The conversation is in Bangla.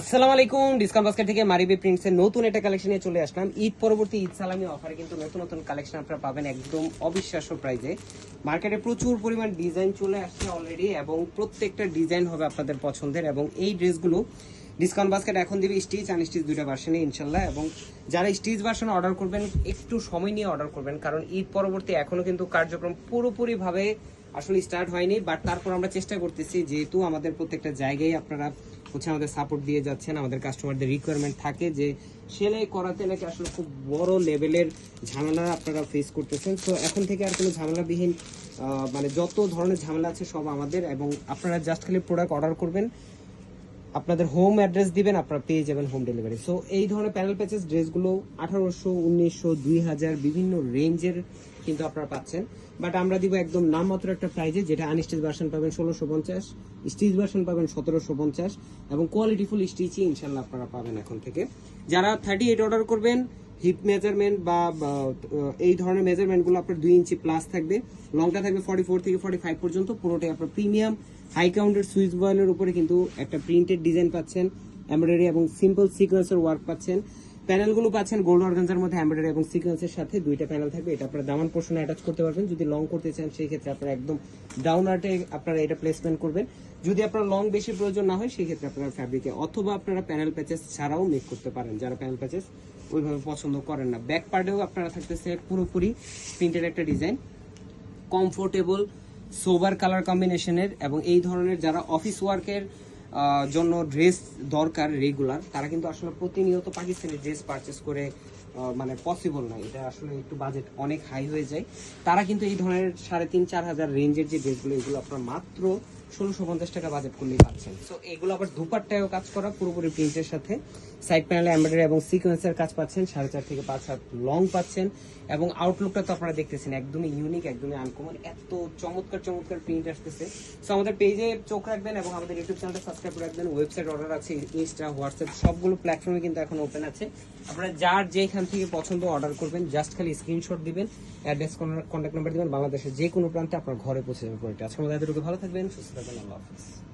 আসসালামু আলাইকুম। ডিসকাউন্ট বাস্কেট থেকে মারিবি প্রিন্টস এর নতুন একটা কালেকশন নিয়ে চলে আসলাম। ঈদ পরবর্তী ঈদ সালামি অফারে কিন্তু নতুন নতুন কালেকশন আপনারা পাবেন একদম অবিশ্বাস্য প্রাইসে। মার্কেটে প্রচুর পরিমাণ ডিজাইন চলে আসছে অলরেডি এবং প্রত্যেকটা ডিজাইন হবে আপনাদের পছন্দের। এবং এই ড্রেসগুলো ডিসকাউন্ট বাস্কেট এখন দিবে স্টিচ আনস্টিচ দুইটা ভার্সনে ইনশাল্লাহ। এবং যারা স্টিচ ভার্সন অর্ডার করবেন একটু সময় নিয়ে অর্ডার করবেন, কারণ ঈদ পরবর্তী এখনো কিন্তু কার্যক্রম পুরোপুরিভাবে আসলে স্টার্ট হয়নি। বাট তারপর আমরা চেষ্টা করতেছি, যেহেতু আমাদের প্রত্যেকটা জায়গায় আপনারা আমাদের সাপোর্ট দিয়ে যাচ্ছেন, আমাদের কাস্টমারদের রিকোয়ারমেন্ট থাকে যে সেলাই করাতে নাকি আসলে খুব বড় লেভেলের ঝামেলা আপনারা ফেস করতেছেন। তো এখন থেকে আর কোনো ঝামেলাবিহীন মানে যত ধরনের ঝামেলা আছে সব আমাদের। এবং আপনারা জাস্ট খালি প্রোডাক্ট অর্ডার করবেন, আপনাদের হোম অ্যাড্রেস দিবেন, আপনারা পেয়ে যাবেন হোম ডেলিভারি। সো এই ধরনের প্যানেল প্যাচেস ড্রেসগুলো 1800, 1900, 2000 বিভিন্ন রেঞ্জের কিন্তু আপনারা পাচ্ছেন। বাট আমরা দিব একদম নামমাত্র একটা প্রাইজে, যেটা আনস্টিচ ভার্সন পাবেন 1650, স্টিচ ভার্সন পাবেন 1750 এবং কোয়ালিটিফুল স্টিচই ইনশাল্লাহ আপনারা পাবেন এখন থেকে। যারা 38 অর্ডার করবেন, হিপ মেজারমেন্ট বা এই ধরনের মেজারমেন্টগুলো আপনার 2 ইঞ্চি প্লাস থাকবে, লংটা থাকবে 44 থেকে 45 পর্যন্ত, পুরোটাই আপনার প্রিমিয়াম হাই কাউন্টের সুইচ বয়েলের উপরে কিন্তু একটা প্রিন্টেড ডিজাইন পাচ্ছেন, এমব্রয়ডারি এবং সিম্পল সিকোয়েন্সের ওয়ার্ক পাচ্ছেন। প্যানেলগুলো পাচ্ছেন গোল্ড অর্গানজার মধ্যে এমব্রয়ডারি এবং সিকোয়েন্সের সাথে দুইটা প্যানেল থাকবে। এটা আপনারা দামান পোর্শনে অ্যাটাচ করতে পারবেন। যদি লং করতে চান সেই ক্ষেত্রে আপনারা একদম ডাউন আর্টে আপনারা এটা প্লেসমেন্ট করবেন। যদি আপনার লং বেশি প্রয়োজন না হয় সেই ক্ষেত্রে আপনারা ফ্যাব্রিকে অথবা আপনারা প্যানেল প্যাচেস ছাড়াও মেক করতে পারেন, যারা প্যানেল প্যাচেস ওইভাবে পছন্দ করেন না। ব্যাক পার্টেও আপনারা থাকতেছে পুরোপুরি প্রিন্টেড একটা ডিজাইন, কমফোর্টেবল সোবার কালার কম্বিনেশনের। এবং এই ধরনের যারা অফিস ওয়ার্কের জন্য ড্রেস দরকার রেগুলার, তারা কিন্তু আসলে প্রতিনিয়ত পাকিস্তানি ড্রেস পারচেস করে মানে পসিবল না, এটা আসলে একটু বাজেট অনেক হাই হয়ে যায়। তারা কিন্তু এই ধরনের 3500-4000 রেঞ্জের যে ড্রেসগুলো, এগুলো আপনার মাত্র 1650 টাকা বাজেট করলেই পাচ্ছেন। সো এগুলো আবার দুপাট্টায়ও কাজ করা পুরোপুরি প্রিন্টের সাথে, সাইড প্যানেলে এমব্রয়ডারি এবং সিকোয়েন্সের কাজ পাচ্ছেন, 4.5 থেকে 5 হাত লং পাচ্ছেন। এবং আউটলুকটা তো আপনারা দেখতেছেন একদমই ইউনিক, একদমই আনকমন, এত চমৎকার চমৎকার প্রিন্ট আসতেছে। সো আমাদের পেজে চোখ রাখবেন এবং আমাদের ইউটিউব চ্যানেলটা সাবস্ক্রাইব করে রাখবেন। ওয়েবসাইট অর্ডার আছে, ইনস্টা, হোয়াটসঅ্যাপ সবগুলো প্ল্যাটফর্মে কিন্তু এখন ওপেন আছে। আপনারা যার যেখান থেকে পছন্দ অর্ডার করবেন, জাস্ট খালি স্ক্রিনশট দিবেন, অ্যাড্রেস কন্ট্যাক্ট নাম্বার দিবেন, বাংলাদেশের যে কোনো প্রান্তে আপনার ঘরে পৌঁছে যাবে। আজকে আমাদের এতটুকু, ভালো থাকবেন, সুস্থ থাকবেন, আল্লাহ হাফেজ।